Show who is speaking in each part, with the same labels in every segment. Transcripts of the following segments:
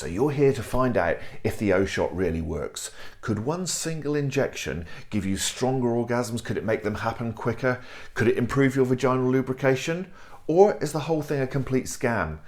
Speaker 1: So you're here to find out if the O-shot really works. Could one single injection give you stronger orgasms? Could it make them happen quicker? Could it improve your vaginal lubrication? Or is the whole thing a complete scam?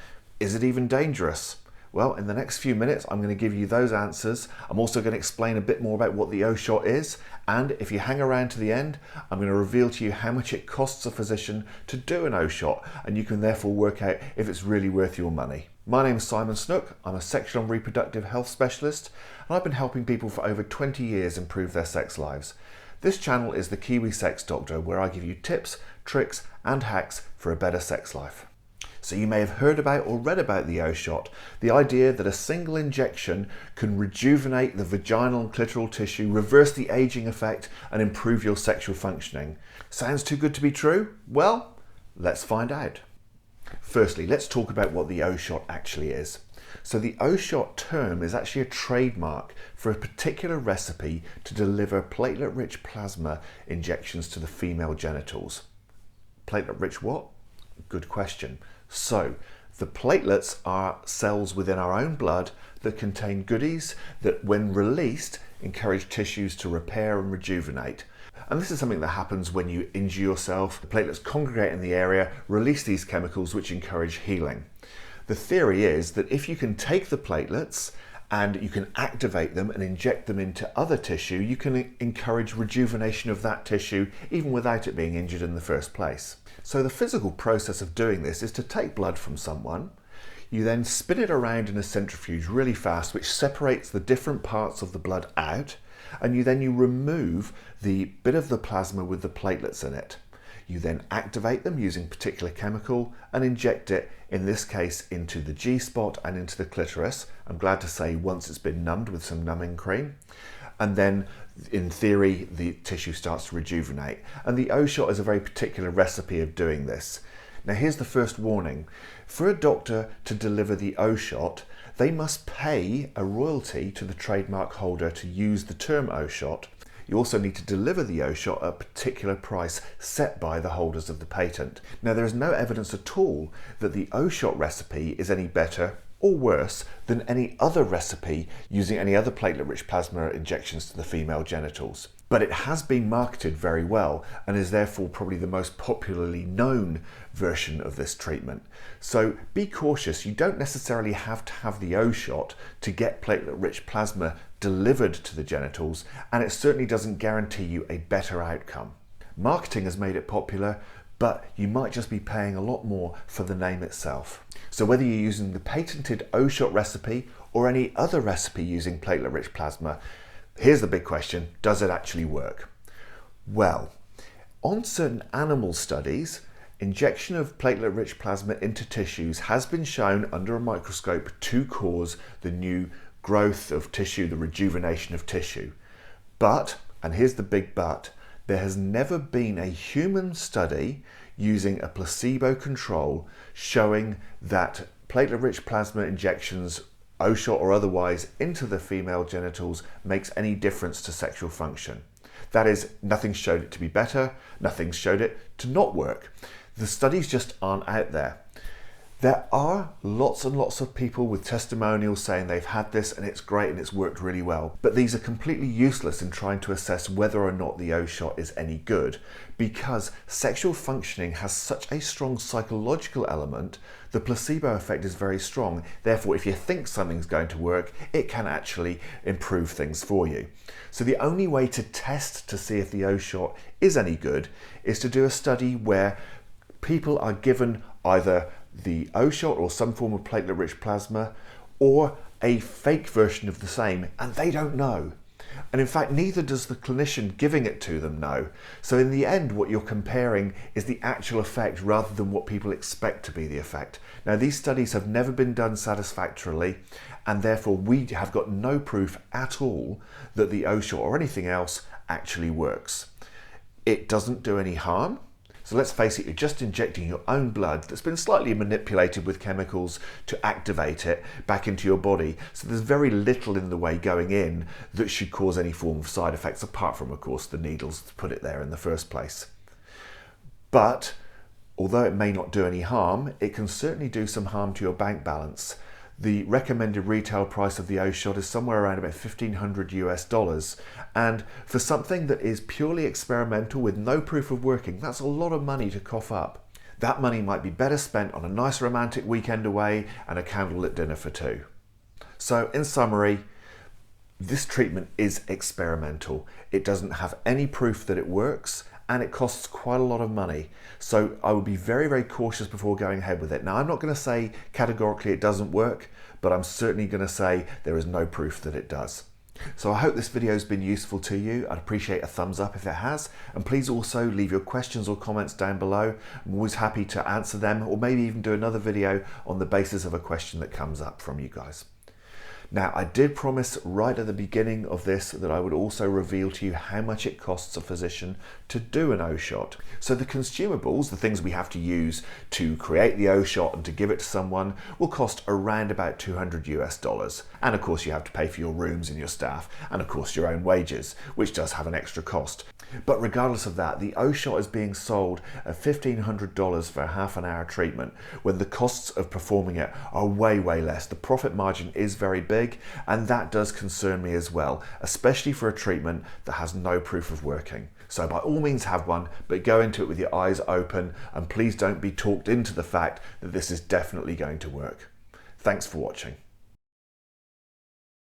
Speaker 1: Is it even dangerous? Well, in the next few minutes, I'm going to give you those answers. I'm also going to explain a bit more about what the O-shot is. And if you hang around to the end, I'm going to reveal to you how much it costs a physician to do an O-shot. And you can therefore work out if it's really worth your money. My name is Simon Snook. I'm a sexual and reproductive health specialist. And I've been helping people for over 20 years improve their sex lives. This channel is the Kiwi Sex Doctor, where I give you tips, tricks, and hacks for a better sex life. So you may have heard about or read about the O-shot, the idea that a single injection can rejuvenate the vaginal and clitoral tissue, reverse the aging effect, and improve your sexual functioning. Sounds too good to be true? Well, let's find out. Firstly, let's talk about what the O-shot actually is. So the O-shot term is actually a trademark for a particular recipe to deliver platelet-rich plasma injections to the female genitals. Platelet-rich what? Good question. So, the platelets are cells within our own blood that contain goodies that, when released, encourage tissues to repair and rejuvenate. And this is something that happens when you injure yourself. The platelets congregate in the area, release these chemicals which encourage healing. The theory is that if you can take the platelets and you can activate them and inject them into other tissue, you can encourage rejuvenation of that tissue even without it being injured in the first place. So the physical process of doing this is to take blood from someone, you then spin it around in a centrifuge really fast, which separates the different parts of the blood out, and you remove the bit of the plasma with the platelets in it. You then activate them using particular chemical and inject it, in this case, into the G-spot and into the clitoris. I'm glad to say once it's been numbed with some numbing cream. And then, in theory, the tissue starts to rejuvenate. And the O-shot is a very particular recipe of doing this. Now here's the first warning. For a doctor to deliver the O-shot, they must pay a royalty to the trademark holder to use the term O-shot. You also need to deliver the O-shot at a particular price set by the holders of the patent. Now there is no evidence at all that the O-shot recipe is any better or worse than any other recipe using any other platelet-rich plasma injections to the female genitals. But it has been marketed very well and is therefore probably the most popularly known version of this treatment. So be cautious, you don't necessarily have to have the O-shot to get platelet-rich plasma delivered to the genitals, and it certainly doesn't guarantee you a better outcome. Marketing has made it popular, but you might just be paying a lot more for the name itself. So whether you're using the patented O-shot recipe or any other recipe using platelet-rich plasma, here's the big question: does it actually work? Well, on certain animal studies, injection of platelet-rich plasma into tissues has been shown under a microscope to cause the new growth of tissue, the rejuvenation of tissue. But, and here's the big but, there has never been a human study using a placebo control showing that platelet-rich plasma injections, O-shot or otherwise, into the female genitals makes any difference to sexual function. That is, nothing showed it to be better, nothing showed it to not work. The studies just aren't out there. There are lots and lots of people with testimonials saying they've had this and it's great and it's worked really well. But these are completely useless in trying to assess whether or not the O-shot is any good, because sexual functioning has such a strong psychological element. The placebo effect is very strong. Therefore, if you think something's going to work, it can actually improve things for you. So the only way to test to see if the O-shot is any good is to do a study where people are given either the O-shot or some form of platelet-rich plasma or a fake version of the same, and they don't know. And in fact, neither does the clinician giving it to them know. So in the end, what you're comparing is the actual effect rather than what people expect to be the effect. Now, these studies have never been done satisfactorily, and therefore we have got no proof at all that the O-shot or anything else actually works. It doesn't do any harm. So let's face it, you're just injecting your own blood that's been slightly manipulated with chemicals to activate it back into your body. So there's very little in the way going in that should cause any form of side effects, apart from, of course, the needles to put it there in the first place. But although it may not do any harm, it can certainly do some harm to your bank balance. The recommended retail price of the O-shot is somewhere around about $1,500 US. And for something that is purely experimental with no proof of working, that's a lot of money to cough up. That money might be better spent on a nice romantic weekend away and a candlelit dinner for two. So in summary, this treatment is experimental. It doesn't have any proof that it works, and it costs quite a lot of money. So I would be very, very cautious before going ahead with it. Now, I'm not going to say categorically it doesn't work, but I'm certainly going to say there is no proof that it does. So I hope this video has been useful to you. I'd appreciate a thumbs up if it has, and please also leave your questions or comments down below. I'm always happy to answer them, or maybe even do another video on the basis of a question that comes up from you guys. Now, I did promise right at the beginning of this that I would also reveal to you how much it costs a physician to do an O-shot. So the consumables, the things we have to use to create the O-shot and to give it to someone, will cost around about $200 US. And of course you have to pay for your rooms and your staff, and of course your own wages, which does have an extra cost. But regardless of that, the O-shot is being sold at $1,500 for a half an hour treatment, when the costs of performing it are way, way less. The profit margin is very big, and that does concern me as well, especially for a treatment that has no proof of working. So by all means have one, but go into it with your eyes open, and please don't be talked into the fact that this is definitely going to work. Thanks for watching.